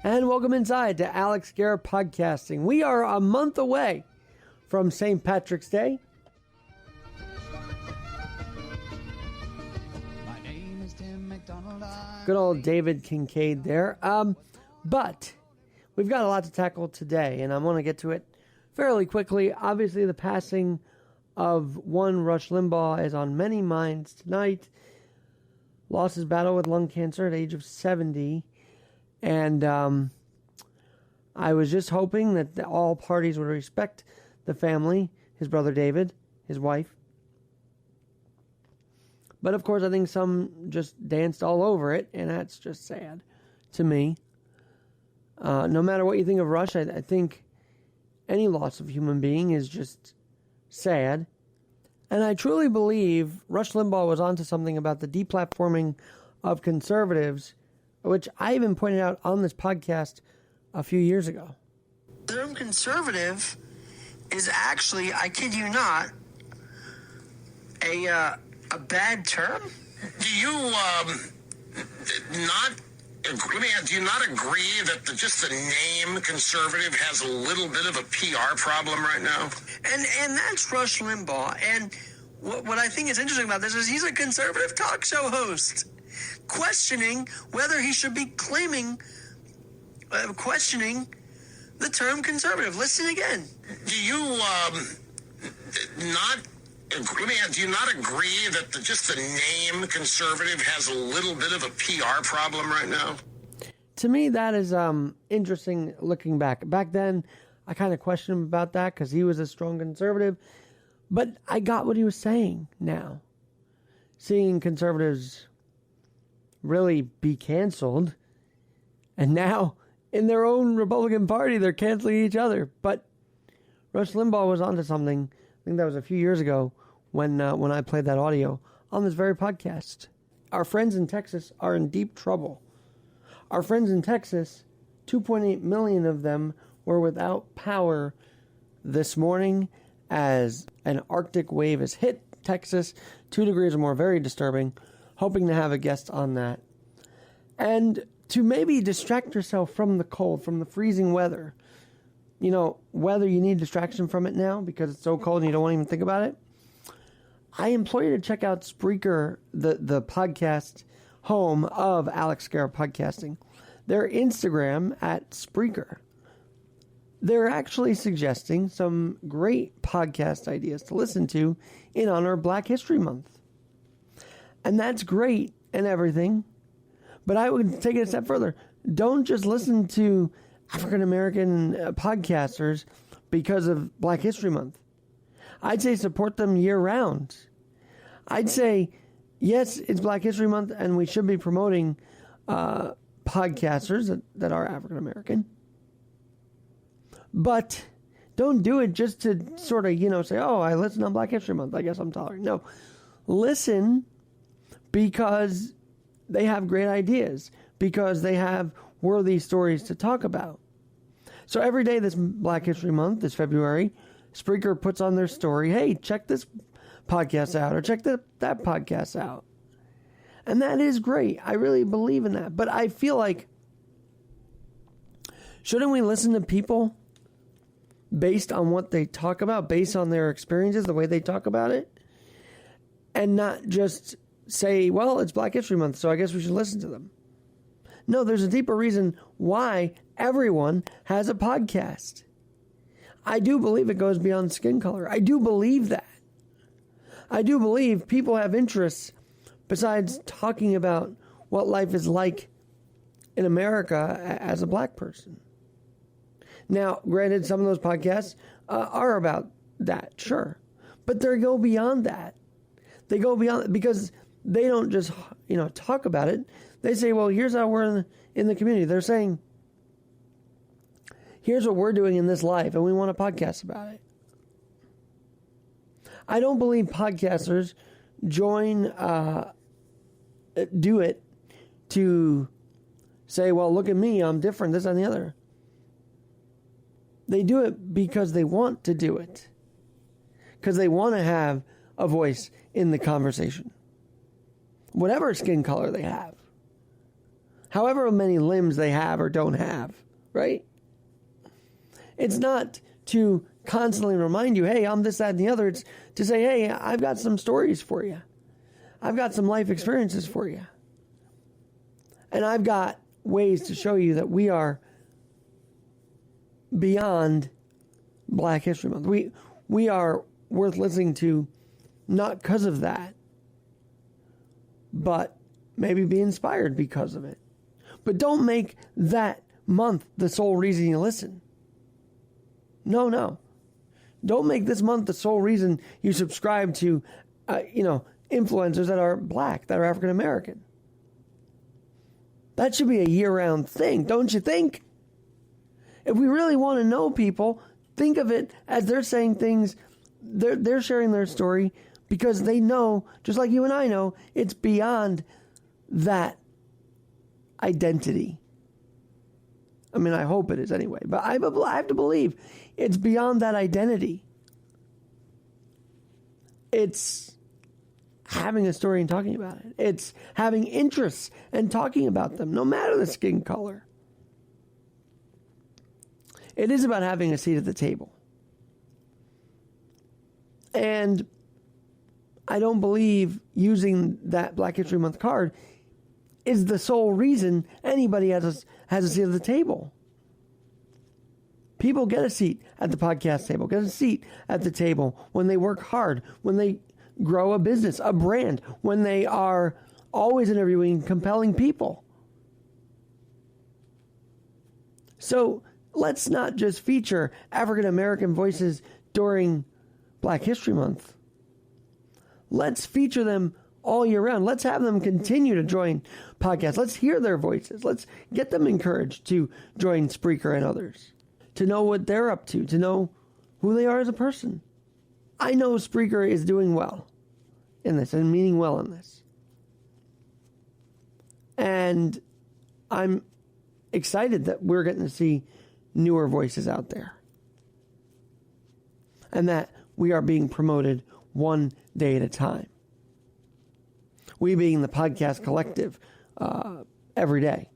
And welcome inside to Alex Garrett Podcasting. We are a month away from St. Patrick's Day. My name is Tim McDonald. Good old David Kincaid there. But we've got a lot to tackle today, and I want to get to it fairly quickly. Obviously, the passing of one Rush Limbaugh is on many minds tonight. Lost his battle with lung cancer at the age of 70. And I was just hoping that all parties would respect the family, his brother David, his wife. But of course, I think some just danced all over it, and that's just sad to me. No matter what you think of Rush, I think any loss of human being is just sad. And I truly believe Rush Limbaugh was onto something about the deplatforming of conservatives, which I even pointed out on this podcast a few years ago. The term conservative is actually, I kid you not, a bad term. Do you do you not agree that just the name conservative has a little bit of a PR problem right now? And that's Rush Limbaugh. And what I think is interesting about this is he's a conservative talk show host, questioning whether he should be questioning the term conservative. Listen again. Do you do you not agree that just the name conservative has a little bit of a PR problem right now? To me, that is interesting looking back. Back then, I kind of questioned him about that because he was a strong conservative. But I got what he was saying now. Seeing conservatives really be canceled. And now, in their own Republican Party, they're canceling each other. But Rush Limbaugh was onto something. I think that was a few years ago when I played that audio on this very podcast. Our friends in Texas are in deep trouble. Our friends in Texas, 2.8 million of them were without power this morning as an Arctic wave has hit Texas. 2 degrees or more, very disturbing. Hoping to have a guest on that. And to maybe distract yourself from the cold, from the freezing weather. You know, whether you need distraction from it now because it's so cold and you don't want to even think about it. I implore you to check out Spreaker, the podcast home of Alex Garrett Podcasting. Their Instagram at Spreaker. They're actually suggesting some great podcast ideas to listen to in honor of Black History Month. And that's great and everything. But I would take it a step further. Don't just listen to African American podcasters because of Black History Month. I'd say support them year round. I'd say, yes, it's Black History Month and we should be promoting podcasters that are African American. But don't do it just to sort of, say, oh, I listen on Black History Month. I guess I'm tolerant. No. Listen because they have great ideas. Because they have worthy stories to talk about. So every day this Black History Month, this February, Spreaker puts on their story, hey, check this podcast out or check that podcast out. And that is great. I really believe in that. But I feel like, shouldn't we listen to people based on what they talk about, based on their experiences, the way they talk about it, and not just say, well, it's Black History Month, so I guess we should listen to them. No, there's a deeper reason why everyone has a podcast. I do believe it goes beyond skin color. I do believe that. I do believe people have interests besides talking about what life is like in America as a black person. Now, granted, some of those podcasts are about that, sure. But they go beyond that. They go beyond because they don't just, talk about it. They say, well, here's how we're in the community. They're saying, here's what we're doing in this life, and we want a podcast about it. I don't believe podcasters do it to say, well, look at me, I'm different, this and the other. They do it because they want to do it. Because they want to have a voice in the conversation. Whatever skin color they have. however many limbs they have or don't have, right? It's not to constantly remind you, hey, I'm this, that, and the other. It's to say, hey, I've got some stories for you. I've got some life experiences for you. And I've got ways to show you that we are beyond Black History Month. We are worth listening to, not because of that, but maybe be inspired because of it. But don't make that month the sole reason you listen. No. Don't make this month the sole reason you subscribe to, influencers that are Black, that are African American. That should be a year-round thing, don't you think? If we really want to know people, think of it as they're saying things, they're sharing their story because they know, just like you and I know, it's beyond that identity. I mean, I hope it is anyway, but I have to believe it's beyond that identity. It's having a story and talking about it. It's having interests and talking about them, no matter the skin color. It is about having a seat at the table. And I don't believe using that Black History Month card is the sole reason anybody has a seat at the table. People get a seat at the podcast table, get a seat at the table when they work hard, when they grow a business, a brand, when they are always interviewing compelling people. So let's not just feature African American voices during Black History Month. Let's feature them all year round. Let's have them continue to join podcasts. Let's hear their voices. Let's get them encouraged to join Spreaker and others, to know what they're up to know who they are as a person. I know Spreaker is doing well in this and meaning well in this. And I'm excited that we're getting to see newer voices out there. And that we are being promoted one day at a time. We being the podcast collective every day.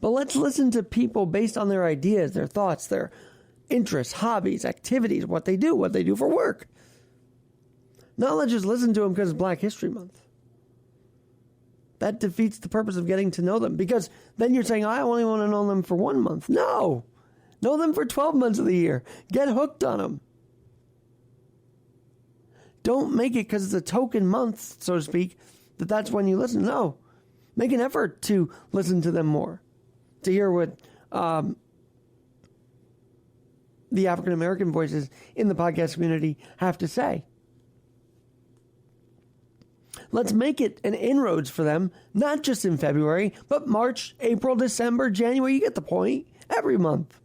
But let's listen to people based on their ideas, their thoughts, their interests, hobbies, activities, what they do for work. Not let's just listen to them because it's Black History Month. That defeats the purpose of getting to know them, because then you're saying, I only want to know them for 1 month. No! Know them for 12 months of the year. Get hooked on them. Don't make it because it's a token month, so to speak, that's when you listen. No. Make an effort to listen to them more, to hear what the African American voices in the podcast community have to say. Let's make it an inroads for them, not just in February, but March, April, December, January. You get the point. Every month.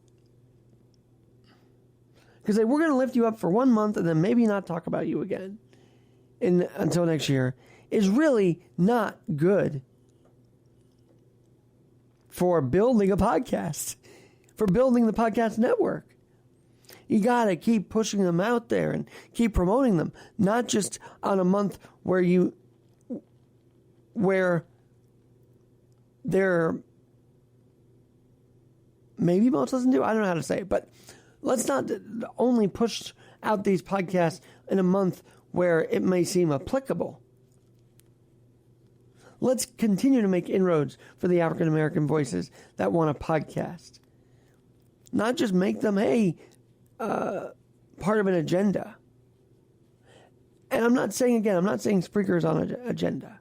Because we're going to lift you up for 1 month and then maybe not talk about you again until next year is really not good for building a podcast, for building the podcast network. You got to keep pushing them out there and keep promoting them, not just on a month where they're maybe most listen to. I don't know how to say it, but let's not only push out these podcasts in a month where it may seem applicable. Let's continue to make inroads for the African American voices that want a podcast. Not just make them, part of an agenda. And I'm not saying Spreaker is on an agenda.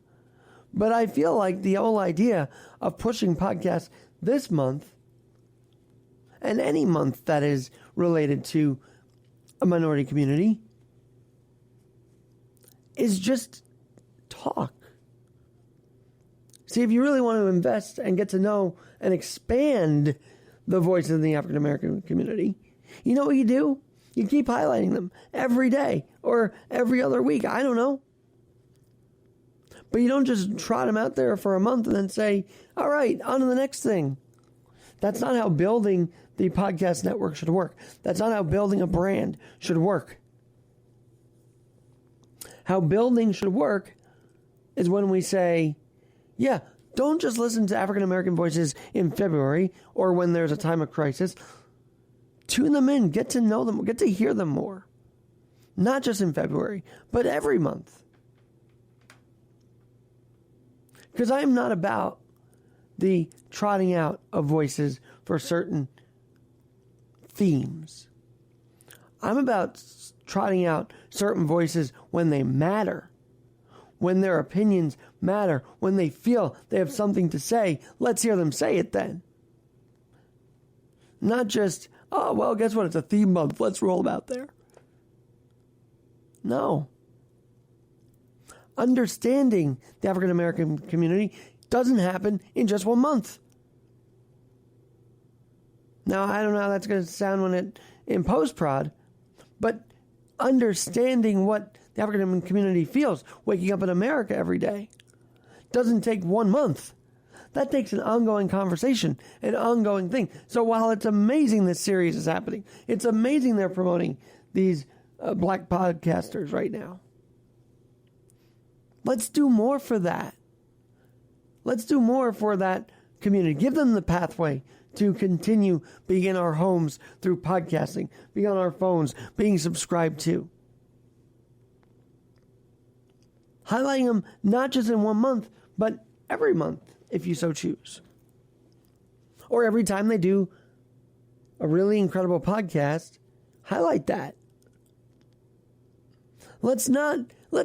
But I feel like the whole idea of pushing podcasts this month, and any month that is related to a minority community, is just talk. See, if you really want to invest and get to know and expand the voices of the African American community, you know what you do? You keep highlighting them every day or every other week. I don't know. But you don't just trot them out there for a month and then say, all right, on to the next thing. That's not how building the podcast network should work. That's not how building a brand should work. How building should work is when we say, yeah, Don't just listen to African American voices in February or when there's a time of crisis. Tune them in, get to know them, get to hear them more. Not just in February, but every month. Because I am not about the trotting out of voices for certain themes. I'm about trotting out certain voices when they matter, when their opinions matter, when they feel they have something to say. Let's hear them say it then. Not just, oh, well, guess what? It's a theme month. Let's roll about there. No. Understanding the African American community doesn't happen in just 1 month. Now, I don't know how that's going to sound in post-prod, but understanding what the African American community feels waking up in America every day doesn't take 1 month. That takes an ongoing conversation, an ongoing thing. So while it's amazing this series is happening, it's amazing they're promoting these black podcasters right now. Let's do more for that. Let's do more for that community. Give them the pathway to continue being in our homes through podcasting, being on our phones, being subscribed to. Highlighting them not just in 1 month, but every month, if you so choose. Or every time they do a really incredible podcast, highlight that. Let's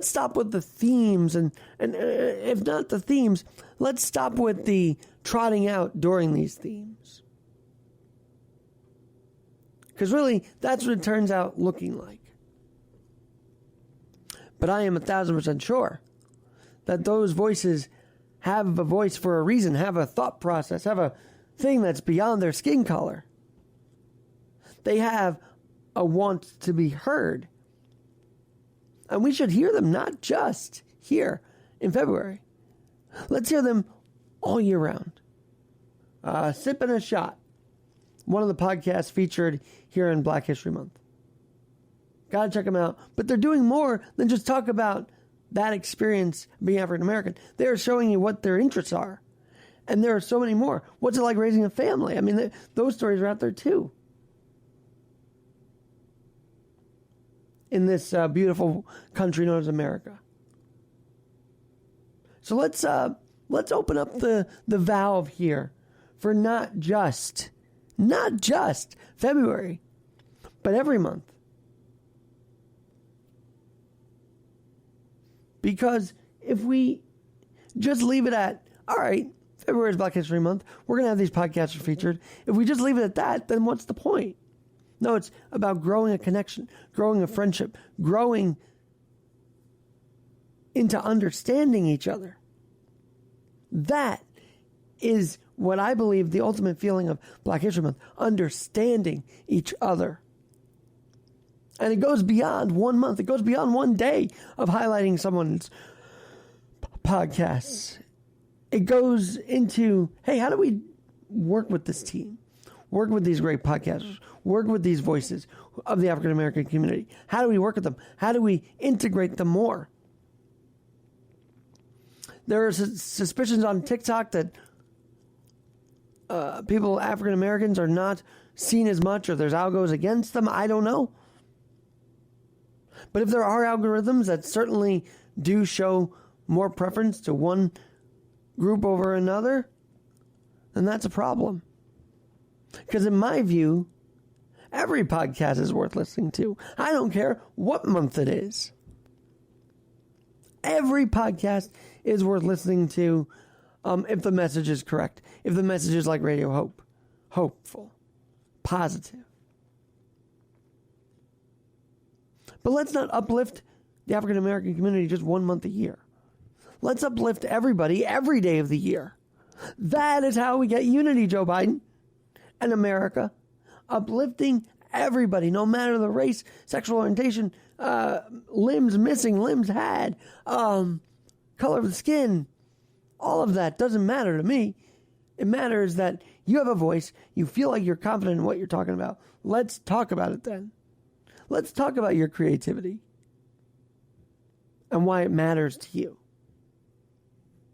stop with the themes, and if not the themes, let's stop with the trotting out during these themes. Because really, that's what it turns out looking like. But I am 1,000% sure that those voices have a voice for a reason, have a thought process, have a thing that's beyond their skin color. They have a want to be heard. And we should hear them not just here in February. Let's hear them all year round. Sip and a Shot, one of the podcasts featured here in Black History Month. Gotta check them out. But they're doing more than just talk about that experience being African American. They're showing you what their interests are. And there are so many more. What's it like raising a family? I mean, those stories are out there too. In this beautiful country known as America. So let's open up the valve here for not just February, but every month. Because if we just leave it at, all right, February is Black History Month, we're going to have these podcasts featured. If we just leave it at that, then what's the point? No, it's about growing a connection, growing a friendship, growing into understanding each other. That is what I believe the ultimate feeling of Black History Month, understanding each other. And it goes beyond 1 month. It goes beyond 1 day of highlighting someone's podcasts. It goes into, hey, how do we work with this team? Work with these great podcasters. Work with these voices of the African American community. How do we work with them? How do we integrate them more? There are suspicions on TikTok that people, African Americans, are not seen as much, or there's algos against them. I don't know. But if there are algorithms that certainly do show more preference to one group over another, then that's a problem. Because in my view, every podcast is worth listening to. I don't care what month it is. Every podcast is worth listening to if the message is correct. If the message is like Radio Hope. Hopeful. Positive. But let's not uplift the African American community just 1 month a year. Let's uplift everybody every day of the year. That is how we get unity, Joe Biden and America. Uplifting everybody, no matter the race, sexual orientation, limbs missing, limbs had, color of the skin. All of that doesn't matter to me. It matters that you have a voice. You feel like you're confident in what you're talking about. Let's talk about it then. Let's talk about your creativity and why it matters to you.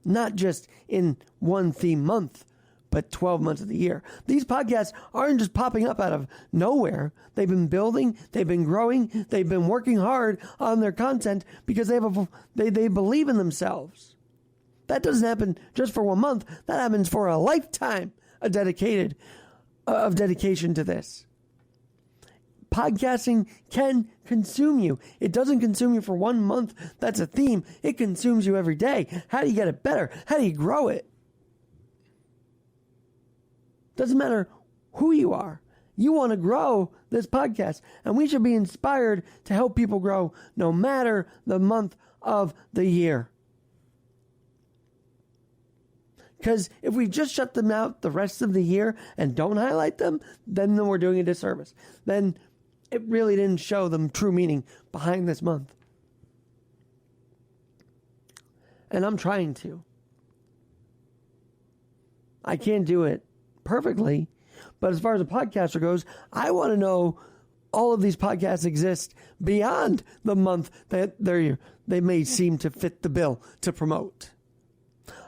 not just in one theme month, but 12 months of the year. These podcasts aren't just popping up out of nowhere. They've been building, they've been growing, they've been working hard on their content because they believe in themselves. That doesn't happen just for 1 month. That happens for a lifetime of dedication to this. Podcasting can consume you. It doesn't consume you for 1 month. That's a theme. It consumes you every day. How do you get it better? How do you grow it? Doesn't matter who you are. You want to grow this podcast, and we should be inspired to help people grow no matter the month of the year. Because if we just shut them out the rest of the year and don't highlight them, then we're doing a disservice. Then it really didn't show them true meaning behind this month. And I'm trying to. I can't do it perfectly, but as far as a podcaster goes, I want to know all of these podcasts exist beyond the month that they may seem to fit the bill to promote.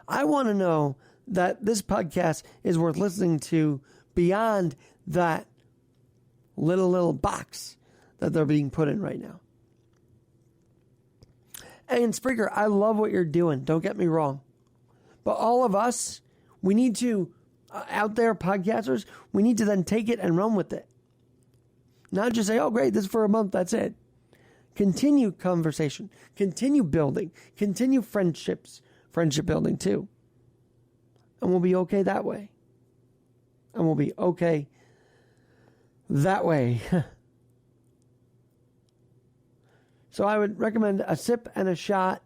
I want to know that this podcast is worth listening to beyond that little box that they're being put in right now. And Spreaker, I love what you're doing. Don't get me wrong. But all of us, we need to, out there, podcasters, we need to then take it and run with it. Not just say, oh, great, this is for a month, that's it. Continue conversation. Continue building. Continue friendship building too. And we'll be okay that way. And we'll be okay that way. So I would recommend a sip and a shot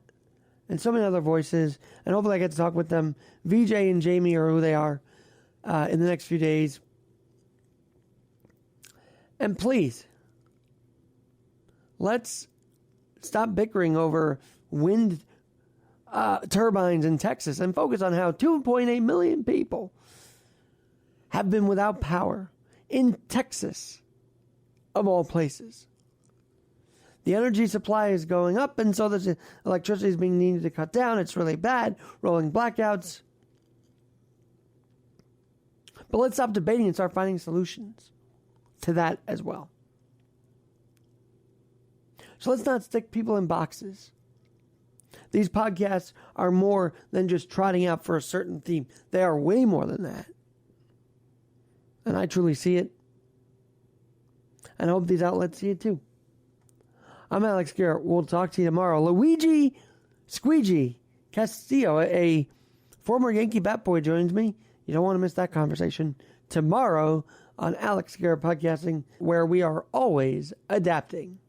and so many other voices. And hopefully I get to talk with them. VJ and Jamie are who they are in the next few days. And please, let's stop bickering over wind turbines in Texas and focus on how 2.8 million people have been without power in Texas, of all places. The energy supply is going up, and so the electricity is being needed to cut down. It's really bad, rolling blackouts. But let's stop debating and start finding solutions to that as well. So let's not stick people in boxes. These podcasts are more than just trotting out for a certain theme. They are way more than that. And I truly see it. And I hope these outlets see it too. I'm Alex Garrett. We'll talk to you tomorrow. Luigi Squeegee Castillo, a former Yankee bat boy, joins me. You don't want to miss that conversation tomorrow on Alex Garrett Podcasting, where we are always adapting.